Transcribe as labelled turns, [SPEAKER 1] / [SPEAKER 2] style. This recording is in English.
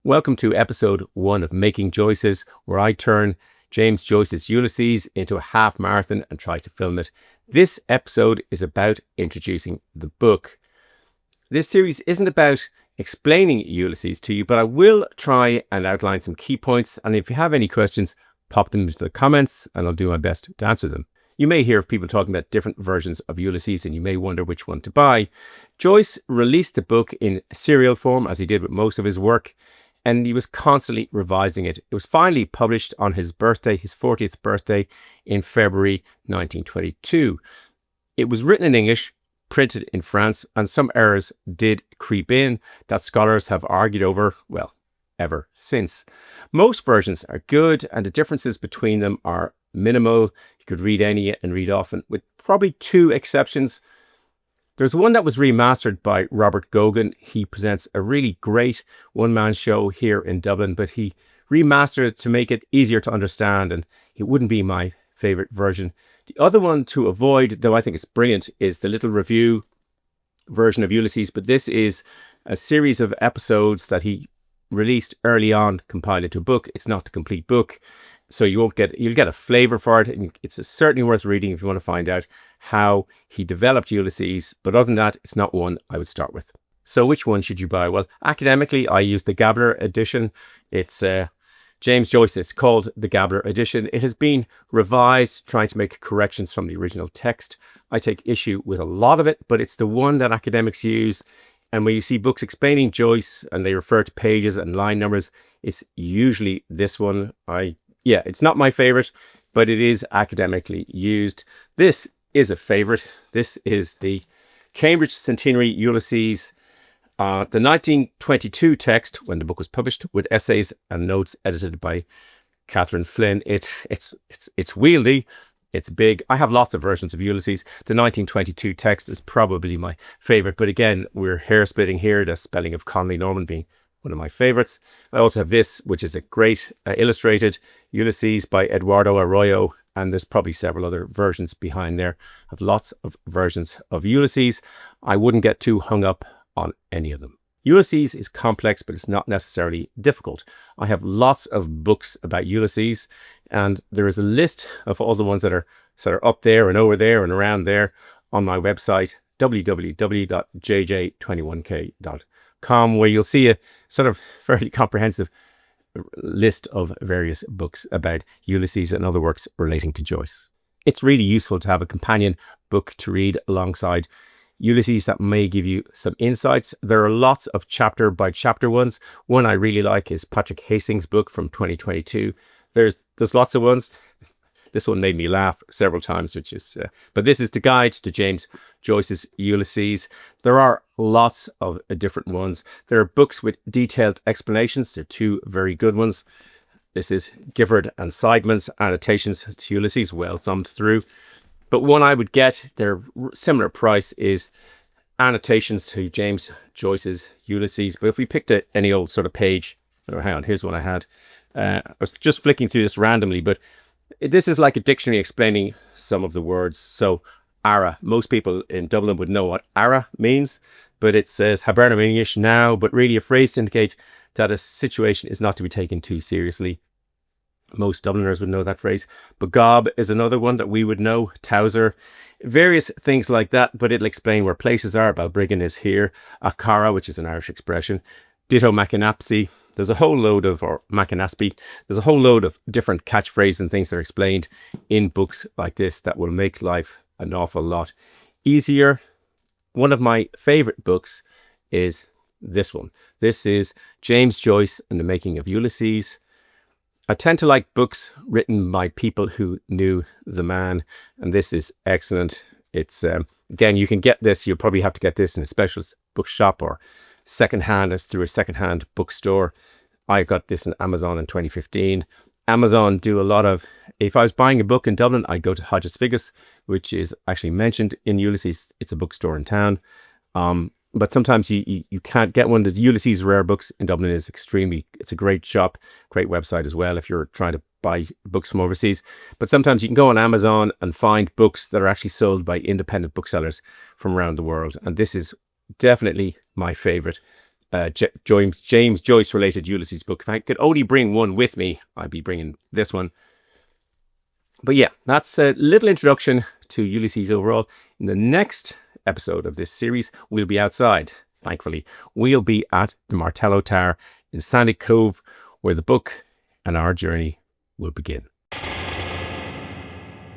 [SPEAKER 1] Welcome to episode 1 of Making Joyces, where I turn James Joyce's Ulysses into a half marathon and try to film it. This episode is about introducing the book. This series isn't about explaining Ulysses to you, but I will try and outline some key points. And if you have any questions, pop them into the comments and I'll do my best to answer them. You may hear of people talking about different versions of Ulysses and you may wonder which one to buy. Joyce released the book in serial form, as he did with most of his work, and he was constantly revising it. It was finally published on his birthday, his 40th birthday, in February 1922. It was written in English, printed in France, and some errors did creep in that scholars have argued over, well, ever since. Most versions are good, and the differences between them are minimal. You could read any and read often, with probably 2 exceptions. There's one that was remastered by Robert Gogan. He presents a really great one-man show here in Dublin, but he remastered it to make it easier to understand, and it wouldn't be my favorite version. The other one to avoid, though I think it's brilliant, is the little review version of Ulysses, but this is a series of episodes that he released early on, compiled into a book. It's not the complete book, so you'll get a flavor for it, and it's certainly worth reading if you want to find out how he developed Ulysses. But other than that, it's not one I would start with. So which one should you buy? Well, academically, I use the Gabler edition. It's James Joyce. It's called the Gabler edition. It has been revised, trying to make corrections from the original text. I take issue with a lot of it, but it's the one that academics use. And when you see books explaining Joyce and they refer to pages and line numbers, it's usually this one. It's not my favorite, but it is academically used. This is a favorite. This is the Cambridge Centenary Ulysses, the 1922 text when the book was published, with essays and notes edited by Catherine Flynn. It's wieldy. It's big. I have lots of versions of Ulysses. The 1922 text is probably my favorite, but again, we're hair splitting here. The spelling of Conley Norman being one of my favorites. I also have this, which is a great illustrated Ulysses by Eduardo Arroyo, and there's probably several other versions behind there. I have lots of versions of Ulysses. I wouldn't get too hung up on any of them. Ulysses is complex, but it's not necessarily difficult. I have lots of books about Ulysses, and there is a list of all the ones that are sort of up there and over there and around there on my website, www.jj21k.com, where you'll see a sort of fairly comprehensive list of various books about Ulysses and other works relating to Joyce. It's really useful to have a companion book to read alongside Ulysses that may give you some insights. There are lots of chapter by chapter ones. One I really like is Patrick Hastings' book from 2022. There's lots of ones. This one made me laugh several times, but this is the guide to James Joyce's Ulysses. There are lots of different ones. There are books with detailed explanations. There are 2 very good ones. This is Gifford and Seidman's Annotations to Ulysses, well thumbed through. But one I would get, their similar price, is Annotations to James Joyce's Ulysses. But if we picked any old sort of page, hang on, here's one I had. I was just flicking through this randomly, but this is like a dictionary explaining some of the words. So ara, most people in Dublin would know what ara means, but it says Habernum English now, but really a phrase to indicate that a situation is not to be taken too seriously. Most Dubliners would know that phrase. Begob is another one that we would know. Towser, various things like that, but it'll explain where places are. Balbriggan is here. Akara, which is an Irish expression. Ditto Macanapsy. There's a whole load of, or Macanaspy, there's a whole load of different catchphrases and things that are explained in books like this that will make life an awful lot easier. One of my favorite books is this one. This is James Joyce and the Making of Ulysses. I tend to like books written by people who knew the man, and this is excellent. It's, again, you can get this, you'll probably have to get this in a specialist bookshop or secondhand, as through a secondhand bookstore. I got this on Amazon in 2015. Amazon do a lot of, if I was buying a book in Dublin, I'd go to Hodges Figgis, which is actually mentioned in Ulysses. It's a bookstore in town. But sometimes you can't get one. The Ulysses Rare Books in Dublin is it's a great shop, great website as well if you're trying to buy books from overseas. But sometimes you can go on Amazon and find books that are actually sold by independent booksellers from around the world. And this is definitely my favorite. James Joyce related Ulysses book. If I could only bring one with me, I'd be bringing this one. But yeah, that's a little introduction to Ulysses overall. In the next episode of this series, we'll be outside, thankfully. We'll be at the Martello Tower in Sandy Cove, where the book and our journey will begin.